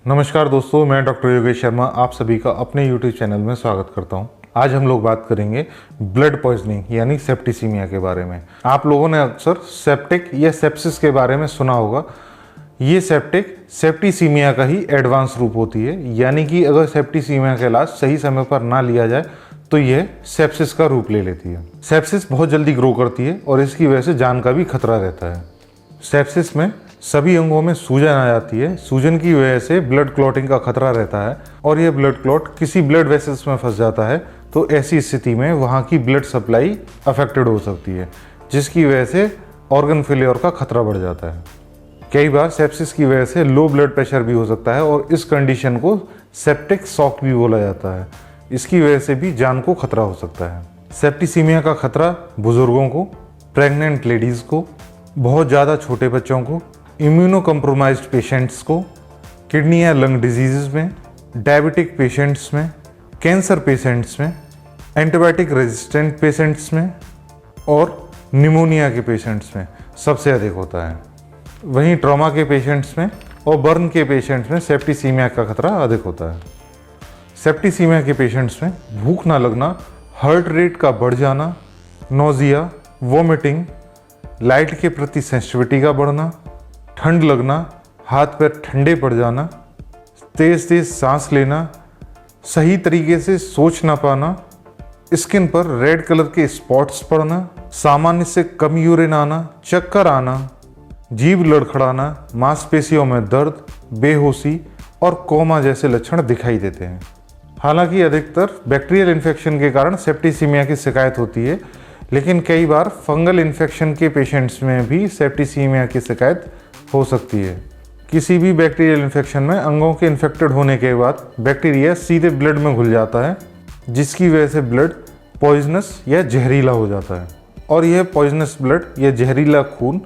नमस्कार दोस्तों, मैं डॉक्टर योगेश शर्मा आप सभी का अपने YouTube चैनल में स्वागत करता हूं। आज हम लोग बात करेंगे ब्लड पॉइजनिंग यानी सेप्टिसीमिया के बारे में। आप लोगों ने अक्सर सेप्टिक या सेप्सिस के बारे में सुना होगा। ये सेप्टिसीमिया का ही एडवांस रूप होती है, यानी कि अगर सेप्टिसीमिया का इलाज सही समय पर ना लिया जाए तो यह सेप्सिस का रूप ले लेती है। सेप्सिस बहुत जल्दी ग्रो करती है और इसकी वजह से जान का भी खतरा रहता है। सेप्सिस में सभी अंगों में सूजन आ जाती है। सूजन की वजह से ब्लड क्लॉटिंग का खतरा रहता है और यह ब्लड क्लॉट किसी ब्लड वेसल्स में फंस जाता है तो ऐसी स्थिति में वहाँ की ब्लड सप्लाई अफेक्टेड हो सकती है, जिसकी वजह से ऑर्गन फेलियर का खतरा बढ़ जाता है। कई बार सेप्सिस की वजह से लो ब्लड प्रेशर भी हो सकता है और इस कंडीशन को सेप्टिक शॉक भी बोला जाता है। इसकी वजह से भी जान को खतरा हो सकता है। सेप्टिसीमिया का खतरा बुजुर्गों को, प्रेग्नेंट लेडीज़ को, बहुत ज़्यादा छोटे बच्चों को, इम्यूनो कम्प्रोमाइज्ड पेशेंट्स को, किडनी या लंग डिजीज़ में, डायबिटिक पेशेंट्स में, कैंसर पेशेंट्स में, एंटीबायोटिक रेजिस्टेंट पेशेंट्स में और निमोनिया के पेशेंट्स में सबसे अधिक होता है। वहीं ट्रॉमा के पेशेंट्स में और बर्न के पेशेंट्स में सेप्टिसीमिया का खतरा अधिक होता है। सेप्टिसीमिया के पेशेंट्स में भूख ना लगना, हार्ट रेट का बढ़ जाना, नोजिया, वोमिटिंग, लाइट के प्रति सेंसिटिविटी का बढ़ना, ठंड लगना, हाथ पैर ठंडे पड़ जाना, तेज तेज सांस लेना, सही तरीके से सोच ना पाना, स्किन पर रेड कलर के स्पॉट्स पड़ना, सामान्य से कम यूरिन आना, चक्कर आना, जीभ लड़खड़ाना, मांसपेशियों में दर्द, बेहोशी और कोमा जैसे लक्षण दिखाई देते हैं। हालांकि अधिकतर बैक्टीरियल इन्फेक्शन के कारण सेप्टिसीमिया की शिकायत होती है, लेकिन कई बार फंगल इन्फेक्शन के पेशेंट्स में भी सेप्टिसीमिया की शिकायत हो सकती है। किसी भी बैक्टीरियल इन्फेक्शन में अंगों के इन्फेक्टेड होने के बाद बैक्टीरिया सीधे ब्लड में घुल जाता है, जिसकी वजह से ब्लड पॉइजनस या जहरीला हो जाता है और यह पॉइजनस ब्लड या जहरीला खून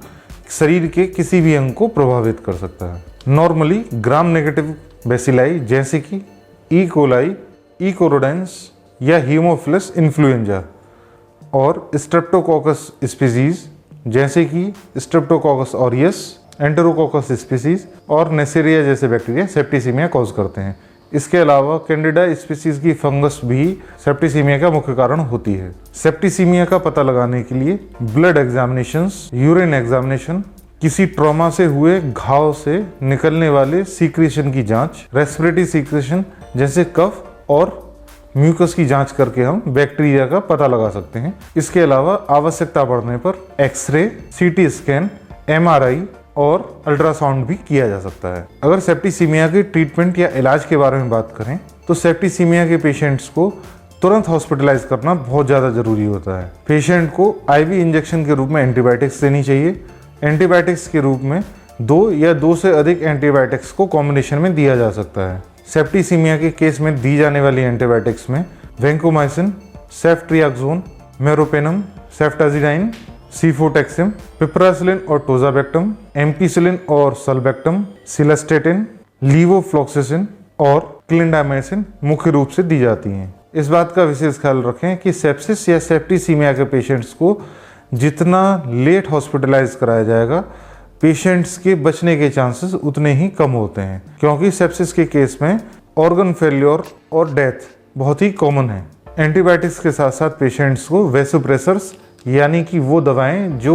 शरीर के किसी भी अंग को प्रभावित कर सकता है। नॉर्मली ग्राम नेगेटिव बेसिलाई जैसे कि ई कोलाई, ई कोरोडेंस या हीमोफिलस इन्फ्लुएंजा और स्ट्रेप्टोकोकस स्पीसीज जैसे कि स्ट्रेप्टोकोकस ऑरियस, एंटेरोकोकस स्पीसीज और नेसेरिया जैसे बैक्टीरिया सेप्टिसीमिया कॉज करते हैं। इसके अलावा कैंडिडा स्पीसीज की फंगस भी सेप्टिसीमिया का मुख्य कारण होती है। सेप्टिसीमिया का पता लगाने के लिए ब्लड एग्जामिनेशंस, यूरिन एग्जामिनेशन, किसी ट्रॉमा से हुए घाव से निकलने वाले सीक्रेशन की जांच, रेस्पिरेटरी सीक्रेशन जैसे कफ और म्यूकस की जांच करके हम बैक्टीरिया का पता लगा सकते हैं। इसके अलावा आवश्यकता पड़ने पर एक्सरे, सीटी स्कैन, एमआरआई और अल्ट्रासाउंड भी किया जा सकता है। अगर सेप्टिसीमिया के ट्रीटमेंट या इलाज के बारे में बात करें तो सेप्टिसीमिया के पेशेंट्स को तुरंत हॉस्पिटलाइज करना बहुत ज़्यादा ज़रूरी होता है। पेशेंट को आईवी इंजेक्शन के रूप में एंटीबायोटिक्स देनी चाहिए। एंटीबायोटिक्स के रूप में 2 या 2 से अधिक एंटीबायोटिक्स को कॉम्बिनेशन में दिया जा सकता है। सेप्टिसीमिया के केस में दी जाने वाली एंटीबायोटिक्स में वैंकोमाइसिन, सेफ्ट्रियाक्सोन, मेरोपेनम, सेफ्टाजिडाइन, सीफोटेक्सिम, पिपरासिलिन और टोजाबेक्टम, एम्पिसिलिन और सल्बेक्टम, सिलास्टेटिन, लीवोफ्लॉक्सिसिन और क्लिंडामाइसिन मुख्य रूप से दी जाती हैं। इस बात का विशेष ख्याल रखें कि सेप्सिस या सेप्टिसीमिया के पेशेंट्स को जितना लेट हॉस्पिटलाइज कराया जाएगा, पेशेंट्स के बचने के चांसेस उतने ही कम होते हैं, क्योंकि सेप्सिस के केस में ऑर्गन फेल्योर और डेथ बहुत ही कॉमन है। एंटीबायोटिक्स के साथ साथ पेशेंट्स को वेसोप्रेसर्स यानी कि वो दवाएं जो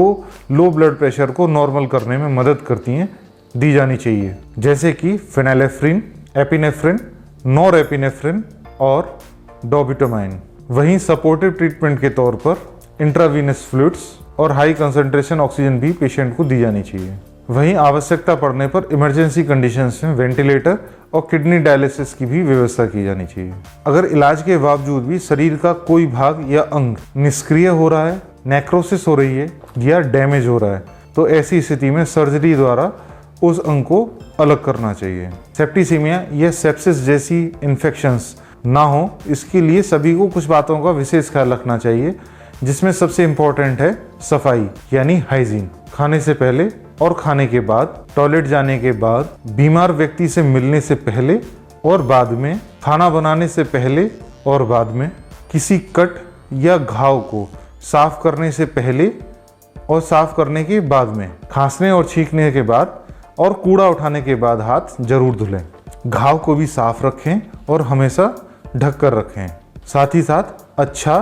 लो ब्लड प्रेशर को नॉर्मल करने में मदद करती हैं दी जानी चाहिए, जैसे कि फेनालेफ्रिन, एपिनेफ्रिन, नॉरएपिनेफ्रिन और डोबिटामाइन। वहीं सपोर्टिव ट्रीटमेंट के तौर पर इंट्रावीनस फ्लूइड्स और हाई कंसंट्रेशन ऑक्सीजन भी पेशेंट को दी जानी चाहिए। वहीं आवश्यकता पड़ने पर इमरजेंसी कंडीशंस में वेंटिलेटर और किडनी डायलिसिस की भी व्यवस्था की जानी चाहिए। अगर इलाज के बावजूद भी शरीर का कोई भाग या अंग निष्क्रिय हो रहा है, नेक्रोसिस हो रही है या डैमेज हो रहा है, तो ऐसी स्थिति में सर्जरी द्वारा उस अंग को अलग करना चाहिए। सेप्टिसीमिया या सेप्सिस जैसी इन्फेक्शंस ना हो, इसके लिए सभी को कुछ बातों का विशेष ख्याल रखना चाहिए, जिसमें सबसे इम्पोर्टेंट है सफाई यानी हाइजीन। खाने से पहले और खाने के बाद, टॉयलेट जाने के बाद, बीमार व्यक्ति से मिलने से पहले और बाद में, खाना बनाने से पहले और बाद में, किसी कट या घाव को साफ करने से पहले और साफ करने के बाद में, खांसने और छींकने के बाद और कूड़ा उठाने के बाद हाथ जरूर धुलें। घाव को भी साफ रखें और हमेशा ढक कर रखें। साथ ही साथ अच्छा,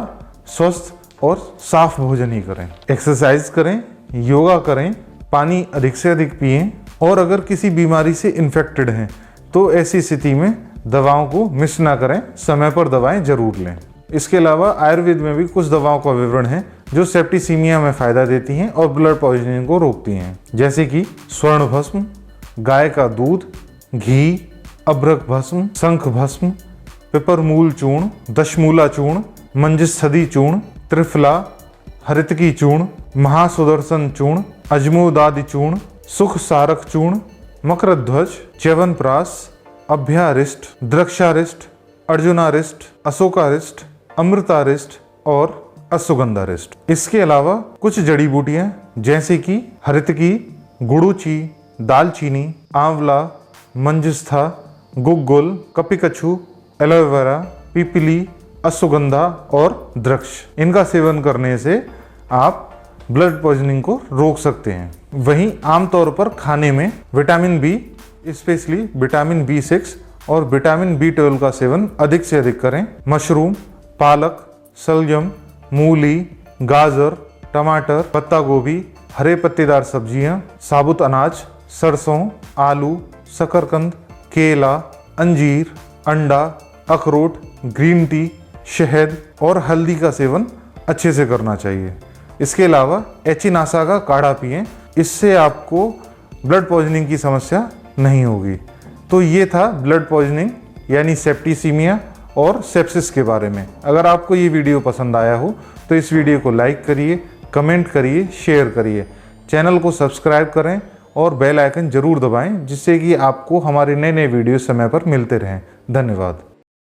स्वस्थ और साफ भोजन ही करें। एक्सरसाइज करें, योगा करें, पानी अधिक से अधिक पिएं और अगर किसी बीमारी से इन्फेक्टेड हैं तो ऐसी स्थिति में दवाओं को मिस ना करें, समय पर दवाएं जरूर लें। इसके अलावा आयुर्वेद में भी कुछ दवाओं का विवरण है जो सेप्टिसीमिया में फायदा देती हैं और ब्लड पॉइजनिंग को रोकती हैं, जैसे कि स्वर्ण भस्म, गाय का दूध, घी, अभ्रक भस्म, शंख भस्म, पिपरमूल चूर्ण, दशमूला चूर्ण, मंजस्थदी चूर्ण, त्रिफला, हरितकी चूर्ण, महासुदर्शन चूर्ण, अजमोदादि चूर्ण, सुख सारक चूर्ण, मकरध्वज, च्यवनप्राश, अभ्यारिष्ट, द्रक्षारिष्ट, अर्जुनारिष्ट, अशोकारिष्ट, अमृतारिष्ट और अश्वगंधारिष्ट। इसके अलावा कुछ जड़ी बूटियां जैसे कि हरितकी, गुड़ूची, दालचीनी, आंवला, मंजिस्था, गुग्गुल, कपिकछु, एलोवेरा, पीपली, अश्वगंधा और द्रक्ष, इनका सेवन करने से आप ब्लड पॉइजनिंग को रोक सकते हैं। वहीं आमतौर पर खाने में vitamin B, specially vitamin B6 और विटामिन B12 का सेवन अधिक से अधिक करें। मशरूम, पालक, सलजम, मूली, गाजर, टमाटर, पत्ता गोभी, हरे पत्तेदार सब्जियां, साबुत अनाज, सरसों, आलू, शकरकंद, केला, अंजीर, अंडा, अखरोट, ग्रीन टी, शहद और हल्दी का सेवन अच्छे से करना चाहिए। इसके अलावा एचिनासा का काढ़ा पिएं, इससे आपको ब्लड पॉइजनिंग की समस्या नहीं होगी। तो ये था ब्लड पॉइजनिंग यानी सेप्टिसीमिया और सेप्सिस के बारे में। अगर आपको ये वीडियो पसंद आया हो तो इस वीडियो को लाइक करिए, कमेंट करिए, शेयर करिए, चैनल को सब्सक्राइब करें और बेल आइकन जरूर दबाएं, जिससे कि आपको हमारे नए नए वीडियो समय पर मिलते रहें। धन्यवाद।